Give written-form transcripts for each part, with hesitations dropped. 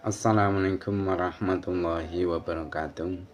Assalamualaikum warahmatullahi wabarakatuh.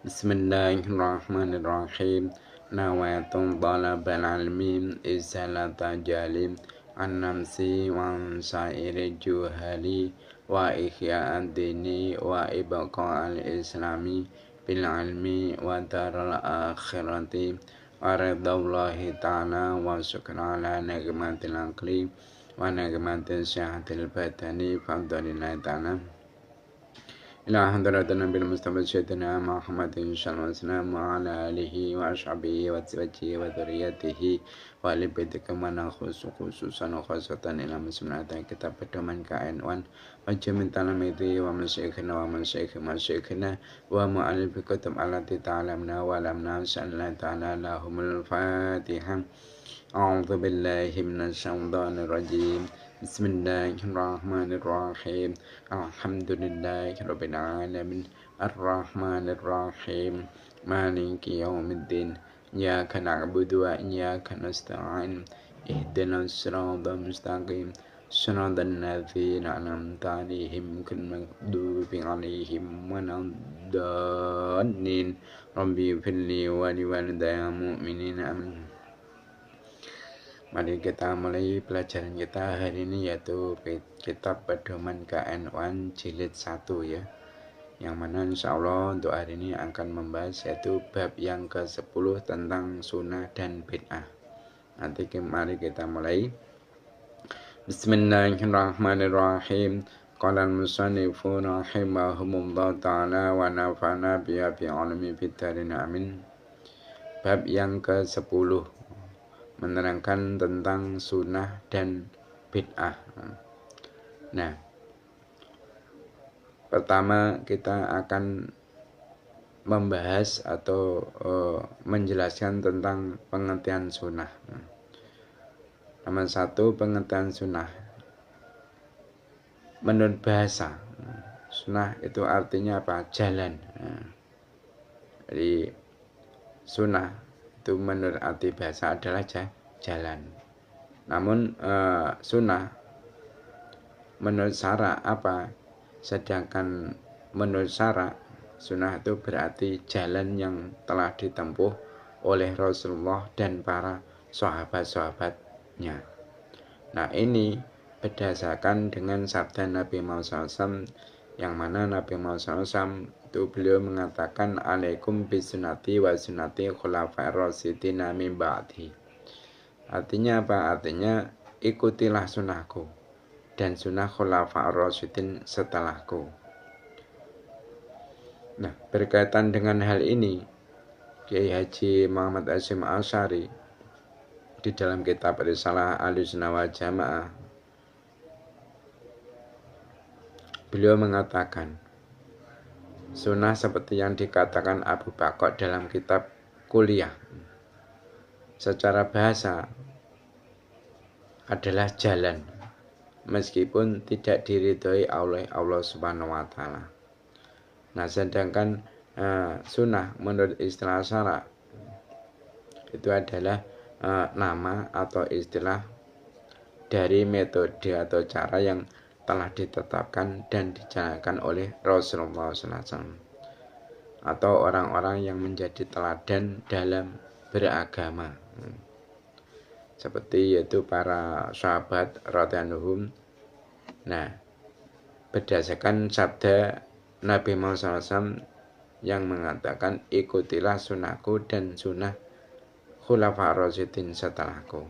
Bismillahirrahmanirrahim. Nawaitu talabal ilmi izalata jalim an-namsi wa sairi juhali wa ihya'ad dini wa ibqa'al islami bil ilmi wa daral akhirati wa ridallahi ta'ala wa syukra ala nikmatil aqli wa nikmatil syahatil badani fadlillahi ta'ala ila hadratin nabil mustafa sayyidina Muhammadin sallallahu wa ala alihi wa ashabihi wa azwajihi wa dzurriyyatihi wa ali baitika mana khususan khasatan ila muslimata kitab pedoman KN1 wa jamin talamiti wa masyayikhina wa mu'alif kutub alati ta'alamna wa lamna sallallahu ta'ala lahumul fatihah. A'udzu billahi minasyaitonir rajim. Bismillahirrahmanirrahim. Alhamdulillahirabbil alamin. Arrahmanirrahim. Maliki yaumiddin. Iyyaka na'budu wa iyyaka nasta'in. Ihdinas siratal mustaqim. Shiratal ladzina an'amta 'alaihim ghairil maghdubi 'alaihim waladdallin. Rabbi firli wa liwalidayya mu'minina amin. Mari kita mulai pelajaran kita hari ini, yaitu kitab pedoman KN1 jilid 1 ya. Yang mana insya Allah untuk hari ini akan membahas yaitu bab yang ke-10 tentang sunnah dan bid'ah. Nanti mari kita mulai. Bismillahirrahmanirrahim. Qala al-musannifu rahimahumullah ta'ala wa nafa'na biha fi 'ilmi fid darin amin. Bab yang ke-10 menerangkan tentang sunnah dan bid'ah. Nah, pertama kita akan membahas atau menjelaskan tentang pengertian sunnah. Nomor 1, pengertian sunnah. Menurut bahasa, sunnah itu artinya apa? Jalan. Jadi sunnah itu menurut arti bahasa adalah jalan. Namun sunnah menurut syara apa? Sedangkan menurut syara sunnah itu berarti jalan yang telah ditempuh oleh Rasulullah dan para sahabat-sahabatnya. Nah, ini berdasarkan dengan sabda Nabi Muhammad SAW, yang mana Nabi Muhammad SAW itu beliau mengatakan alaikum bisunnati wa sunnati khulafa'ir rasyidin min ba'di. Artinya apa? Artinya ikutilah sunnahku dan sunnah khulafa'ir rasyidin setelahku. Nah, berkaitan dengan hal ini, Kiai Haji Muhammad Hasyim Asy'ari di dalam kitab Risalah Ahlussunnah wal Jamaah beliau mengatakan sunnah seperti yang dikatakan Abu Bakar dalam kitab Kuliah, secara bahasa adalah jalan, meskipun tidak diridhoi oleh Allah Subhanahu wa Ta'ala. Nah, sedangkan sunnah menurut istilah syara itu adalah nama atau istilah dari metode atau cara yang telah ditetapkan dan dijalankan oleh Rasulullah SAW atau orang-orang yang menjadi teladan dalam beragama, seperti yaitu para sahabat radhiyallahu. Nah, berdasarkan sabda Nabi Muhammad SAW yang mengatakan ikutilah sunnahku dan sunnah khulafa'ir rasyidin setelahku.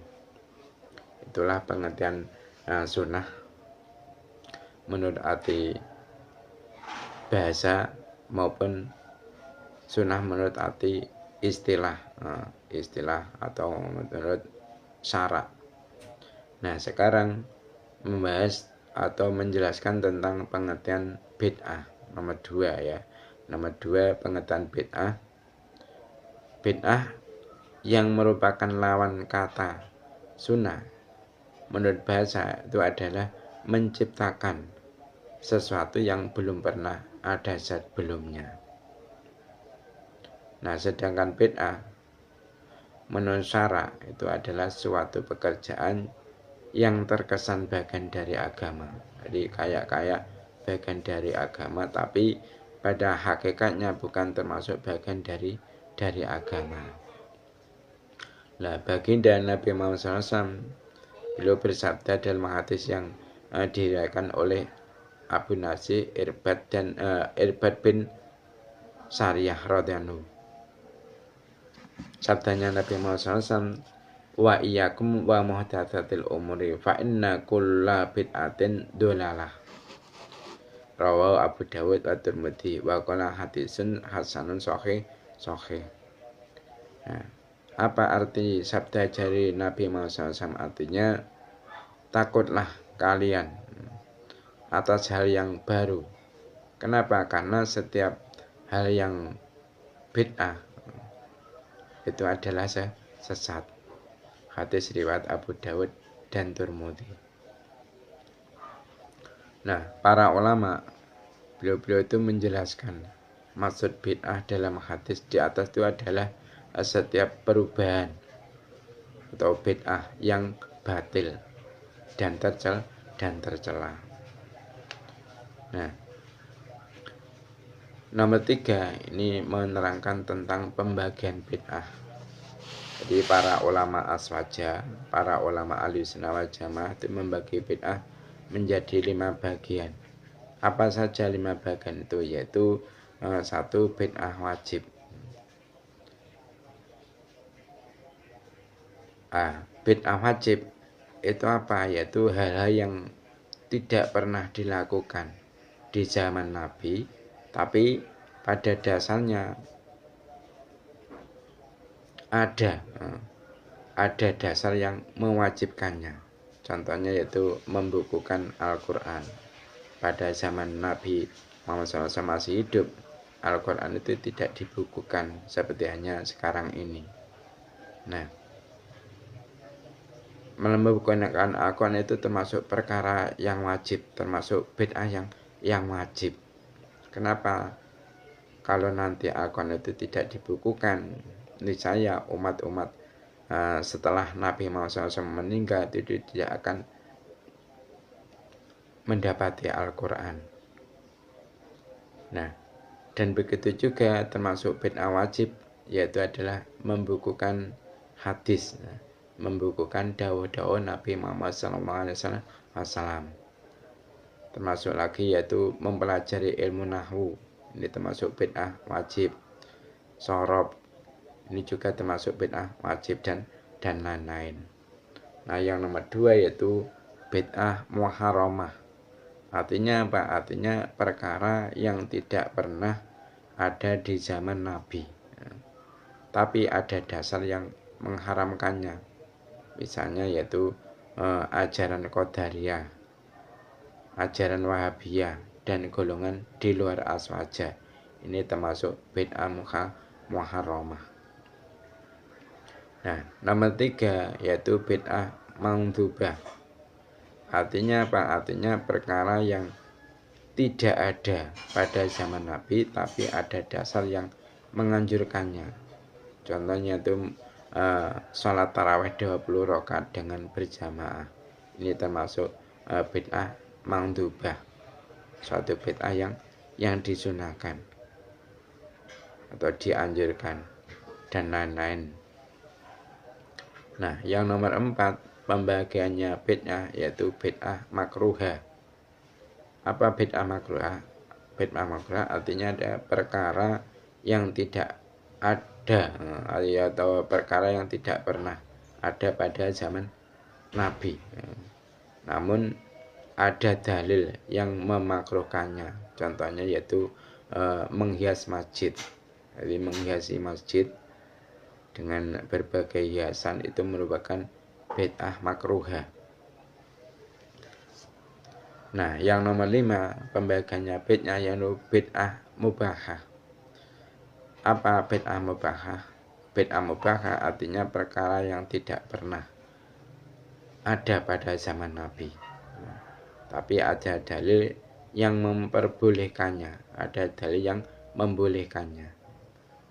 Itulah pengertian sunnah menurut arti bahasa maupun sunnah menurut arti istilah atau menurut syara. Nah, sekarang membahas atau menjelaskan tentang pengertian bid'ah. Nomor 2 ya. Nomor 2, pengertian bid'ah. Bid'ah yang merupakan lawan kata sunnah menurut bahasa itu adalah menciptakan sesuatu yang belum pernah ada sebelumnya. Nah, sedangkan bid'ah menurut syara itu adalah suatu pekerjaan yang terkesan bagian dari agama. Jadi kayak bagian dari agama, tapi pada hakikatnya bukan termasuk bagian dari agama. Nah, baginda Nabi Muhammad SAW, beliau bersabda dalam hadis yang diriwayatkan oleh Abu Nasir Irbad bin Sariyah radhiyallahu. Sabdanya Nabi Muhammad SAW, wa iyyakum wa muhdatsatil umuri fa inna kulla bid'atin dolalah. Rawahu Abu Dawud wa Tirmidzi wa qala hadisun hasanun sahih. Nah, apa arti sabda dari Nabi Muhammad SAW? Artinya, takutlah kalian atas hal yang baru. Kenapa? Karena setiap hal yang bid'ah itu adalah sesat. Hadis riwayat Abu Dawud dan Tirmidzi. Nah, para ulama beliau itu menjelaskan maksud bid'ah dalam hadis di atas itu adalah setiap perubahan atau bid'ah yang batil dan tercela. Nah, nomor 3 ini menerangkan tentang pembagian bid'ah. Jadi para ulama aswaja, para ulama ahlussunnah wal jamaah itu membagi bid'ah menjadi 5 bagian. Apa saja 5 bagian itu? Yaitu 1 bid'ah wajib. Bid'ah wajib itu apa? Yaitu hal-hal yang tidak pernah dilakukan di zaman Nabi, tapi pada dasarnya ada dasar yang mewajibkannya. Contohnya yaitu membukukan Al-Quran. Pada zaman Nabi Muhammad SAW masih hidup, Al-Quran itu tidak dibukukan seperti hanya sekarang ini. Nah, membukukan Al-Quran itu termasuk perkara yang wajib, termasuk bid'ah yang wajib. Kenapa? Kalau nanti Al-Quran itu tidak dibukukan, niscaya umat-umat setelah Nabi Muhammad SAW meninggal itu tidak akan mendapati Al-Quran. Nah, dan begitu juga termasuk bid'ah wajib, yaitu adalah membukukan hadis, membukukan dawuh-dawuh Nabi Muhammad SAW. Termasuk lagi yaitu mempelajari ilmu nahwu, ini termasuk bid'ah wajib. Sorob, ini juga termasuk bid'ah wajib dan lain-lain. Nah, yang nomor 2 yaitu bid'ah muharramah. Artinya apa? Artinya perkara yang tidak pernah ada di zaman Nabi, tapi ada dasar yang mengharamkannya. Misalnya yaitu ajaran Qadariyah, ajaran Wahabiyah, dan golongan di luar aswaja. Ini termasuk bid'ah muharramah. Nah, nomor 3 yaitu bid'ah mandhubah. Artinya apa? Artinya perkara yang tidak ada pada zaman Nabi, tapi ada dasar yang menganjurkannya. Contohnya itu sholat tarawih 20 rakaat dengan berjamaah. Ini termasuk bid'ah mandhubah, suatu bid'ah yang disunahkan atau dianjurkan dan lain-lain. Nah, yang nomor 4 pembagiannya bid'ah yaitu bid'ah makruhah. Apa bid'ah makruhah? Bid'ah makruhah artinya ada perkara yang tidak ada atau perkara yang tidak pernah ada pada zaman Nabi, namun ada dalil yang memakruhkannya. Contohnya yaitu menghias masjid. Jadi menghiasi masjid dengan berbagai hiasan itu merupakan bid'ah makruhah. Nah, yang nomor 5 pembagiannya bid'ah yaitu bid'ah mubahah. Apa bid'ah mubahah? Bid'ah mubahah artinya perkara yang tidak pernah ada pada zaman Nabi, tapi ada dalil yang memperbolehkannya, ada dalil yang membolehkannya.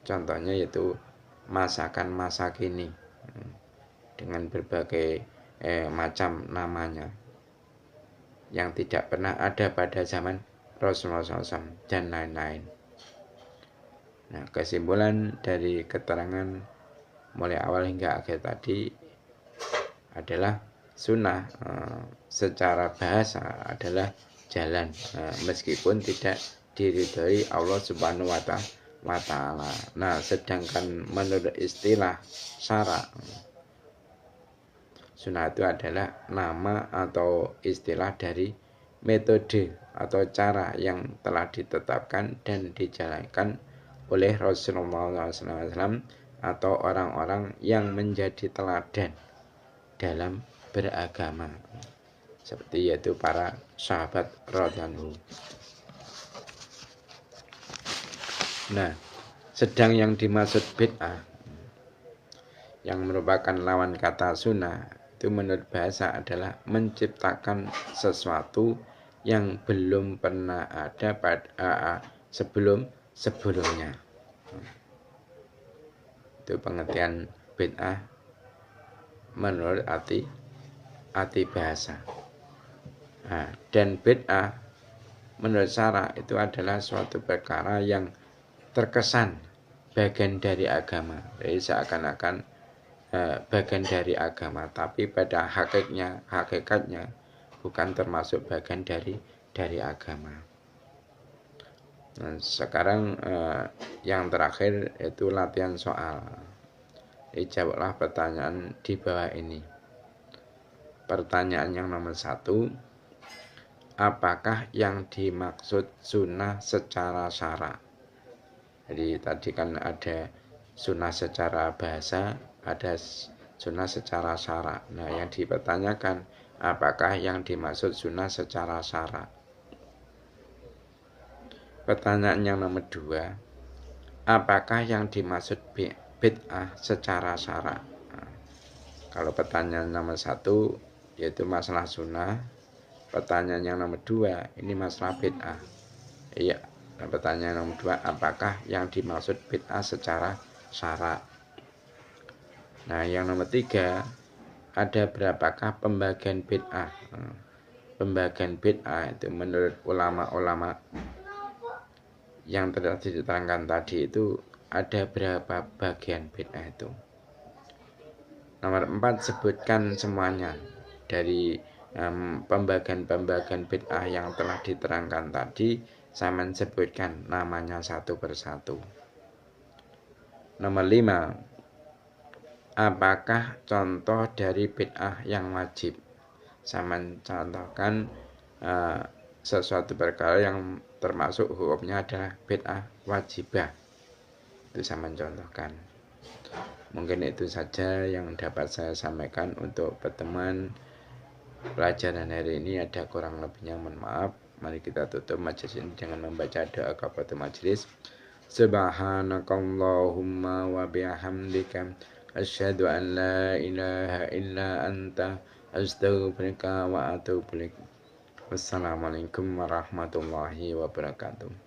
Contohnya yaitu masakan masa kini dengan berbagai macam namanya yang tidak pernah ada pada zaman Rasulullah SAW dan lain-lain. Nah, kesimpulan dari keterangan mulai awal hingga akhir tadi adalah sunnah secara bahasa adalah jalan, meskipun tidak diridhoi Allah Subhanahu wa Ta'ala. Nah, sedangkan menurut istilah syara, sunnah itu adalah nama atau istilah dari metode atau cara yang telah ditetapkan dan dijalankan oleh Rasulullah SAW atau orang-orang yang menjadi teladan dalam beragama, seperti yaitu para sahabat radhiyallahu. Nah, sedang yang dimaksud bid'ah yang merupakan lawan kata sunnah itu menurut bahasa adalah menciptakan sesuatu yang belum pernah ada pada sebelumnya. Itu pengertian bid'ah menurut arti bahasa. Nah, dan bid'ah menurut syara itu adalah suatu perkara yang terkesan bagian dari agama. Jadi seakan-akan bagian dari agama, tapi pada hakikatnya bukan termasuk bagian dari agama. Nah, sekarang yang terakhir yaitu latihan soal. Jawablah pertanyaan di bawah ini. Pertanyaan yang nomor 1, apakah yang dimaksud sunnah secara syara? Jadi tadi kan ada sunnah secara bahasa, ada sunnah secara syara. Nah, yang dipertanyakan, apakah yang dimaksud sunnah secara syara? Pertanyaan yang nomor 2, apakah yang dimaksud bid'ah secara syara? Nah, kalau pertanyaan nomor 1 yaitu masalah sunnah, pertanyaan yang nomor 2 ini masalah bid'ah. Iya, pertanyaan nomor 2, apakah yang dimaksud bid'ah secara syara? Nah, yang nomor 3, ada berapakah pembagian bid'ah? Pembagian bid'ah itu menurut ulama-ulama yang telah diterangkan tadi itu ada berapa bagian bid'ah itu. Nomor 4, sebutkan semuanya dari pembagian bid'ah yang telah diterangkan tadi. Saya sebutkan namanya satu persatu. Nomor 5, apakah contoh dari bid'ah yang wajib? Saya mencontohkan sesuatu perkara yang termasuk hukumnya adalah bid'ah wajibah. Itu saya mencontohkan. Mungkin itu saja yang dapat saya sampaikan untuk pertemuan pelajaran hari ini. Ada kurang lebihnya mohon maaf. Mari kita tutup majelis ini dengan membaca doa kafaratul majelis. Subhanakallahumma wa bihamdika asyhadu an la ilaha illa anta astaghfiruka wa atubu ilaik. Wassalamualaikum warahmatullahi wabarakatuh.